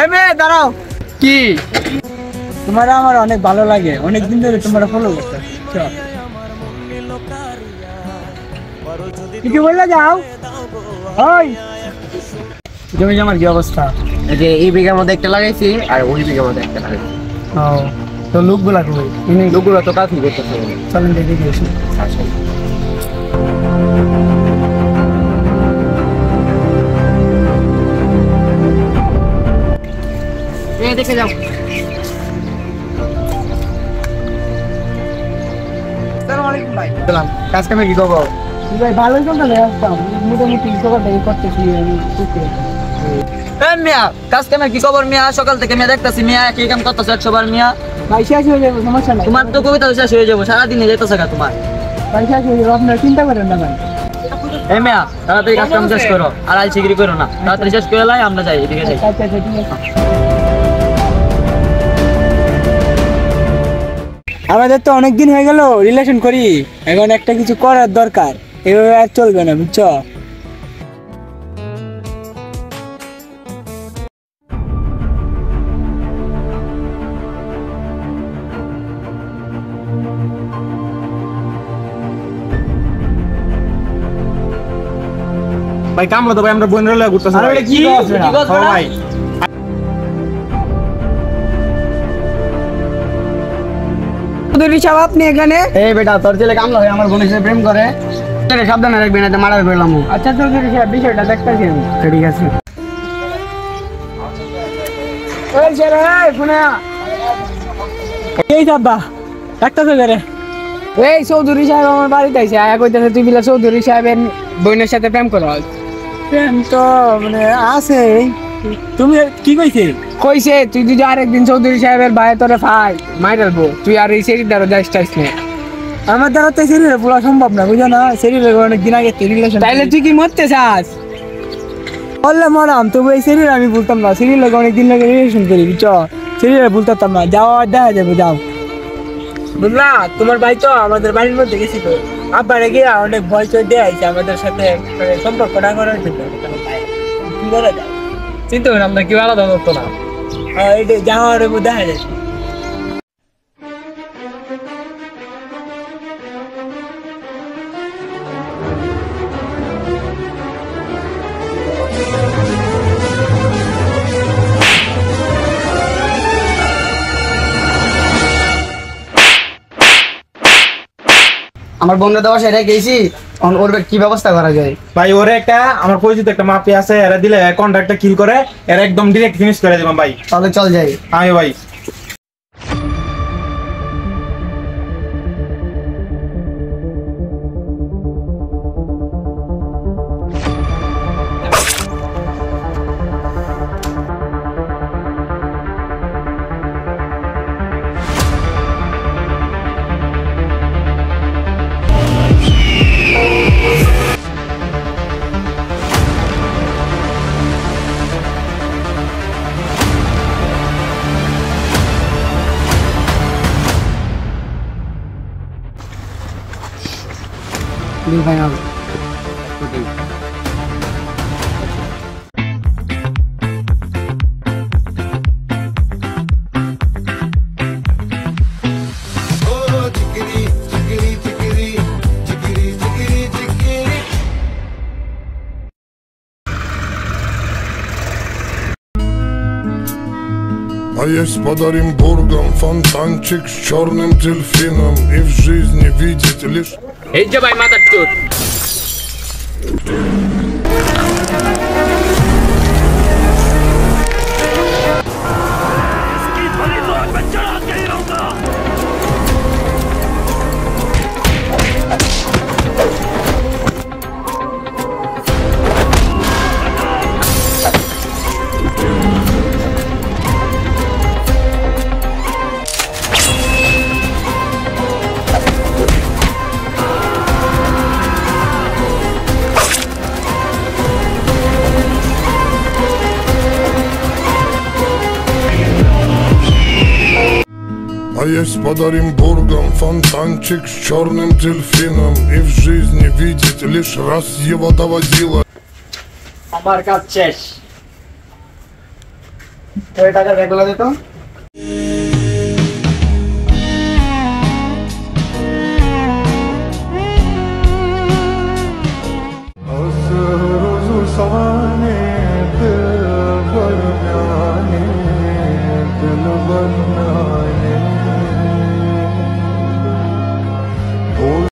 এই মেয়ে দাঁড়াও। কি তোমার আমার অনেক ভালো লাগে, অনেক দিন ধরে তোমরা ফলো করতে। কিছু বললে যাও। ওই জমি জমার কি অবস্থা? এই যে এই বিঘার মধ্যে একটা লাগাইছি আর ওই বিঘার মধ্যে একটা লাগাইছি। ও তো লোকগুলা কই? লোকগুলো তো কাজ করতেছে। চলেন দেখে আসি। দেখে যাও। ভাই কাজ কামে কি খবর? ভাই ভালোই চলতে আসতাম, মোটামুটি সকাল থেকে করতেছি আমি। মিয়া কাজ কামে কি খবর মিয়া? সকাল থেকে মেয়ে দেখতেছি মিয়া কি কাম করতেছে 100 বার মিয়া। ভাই শেষ হয়ে যাবে, সমস্যা নাই। তোমার তো কবিতা শেষ হয়ে যাবো, সারাদিনে যেতেছে গা তোমার। ভাই শেষ হয়ে যাবে, আপনারা চিন্তা করেন না ভাই। এই মিয়া তাড়াতাড়ি কাজ কাম শেষ করো, আর আলসিগিরি করো না, তাড়াতাড়ি শেষ করে লাই আমরা যাই, এদিকে যাই। আচ্ছা আচ্ছা ঠিক আছে। আমাদের তো অনেকদিন হয়ে গেল রিলেশন করি, এখন একটা কিছু করার দরকার, এভাবে আর চলবে না বুঝছো। ভাই কামলা তো ভাই আমরা বোন রেলে ঘুরতেছি। আরে কি ভাই আপনি এখানে? এই বেটা তোর ছেলে কামলা হয়ে আমার বোনের সাথে প্রেম করে, তোরে সাবধানে রাখবি না তো মারার পেলাম। আচ্ছা চৌধুরী সাহেব বিষয়টা দেখতেছি আমি। ঠিক আছে। এই ছেলে এই ফোনে এই যাবা একটা তো করে। এই চৌধুরী সাহেব আমার বাড়িতে আইছে, আয়া কইতাছে তুই বিলা চৌধুরী সাহেবের বোনের সাথে প্রেম করো। প্রেম তো মানে আছে, তুমি কি কইছে? কইছে তুই যদি আরেকদিন চৌধুরী সাহেবের ভাই তোরে ফাই মাইরালবো, তুই আর এই সেরির দ্বারা যাইস টাইস না। আমার দ্বারা তো সেরিরে পুরো সম্ভব না, বুঝো না, সেরিরে অনেক দিন আগে রিলেশন। তাইলে তুই কি মরতে চাস? বললে মরাম, তবু এই সেরিরে আমি বলতাম না, সেরির লোক অনেক দিন লাগে রিলেশন করি বুঝছো, সেরিরে বলতাম না। যাও দেখা যাবে, যাও বুঝলা। তোমার ভাই তো আমাদের বাড়ির মধ্যে গেছিল, আব্বারে গিয়ে অনেক ভয় চয় দিয়ে আইছে আমাদের সাথে সম্পর্কটা করার জন্য। কি করা যায় চিন্তা করি আমরা, কি আলাদা হতো না যাওয়ার দেখা যায়। আমার বোনরা দেওয়া সেটা গেছি, ওর কি ব্যবস্থা করা যায়? ভাই ওরে একটা আমার পরিচিত একটা মাপি আছে, এরা দিলে কন্ট্রাক্টটা কিল করে, এরা একদম ডিরেক্ট ফিনিশ করে দিলাম ভাই। তাহলে চল যাই। আয় ভাই। А есть под Оренбургом фонтанчик с черным дельфином. И в жизни видеть лишь... এই যে ভাই মাথার চোট। А есть под Оренбургом фонтанчик с черным дельфином. И в жизни видеть лишь раз его доводило. আমার কাজ শেষ। ওই টাকা ব্যাগগুলো দিত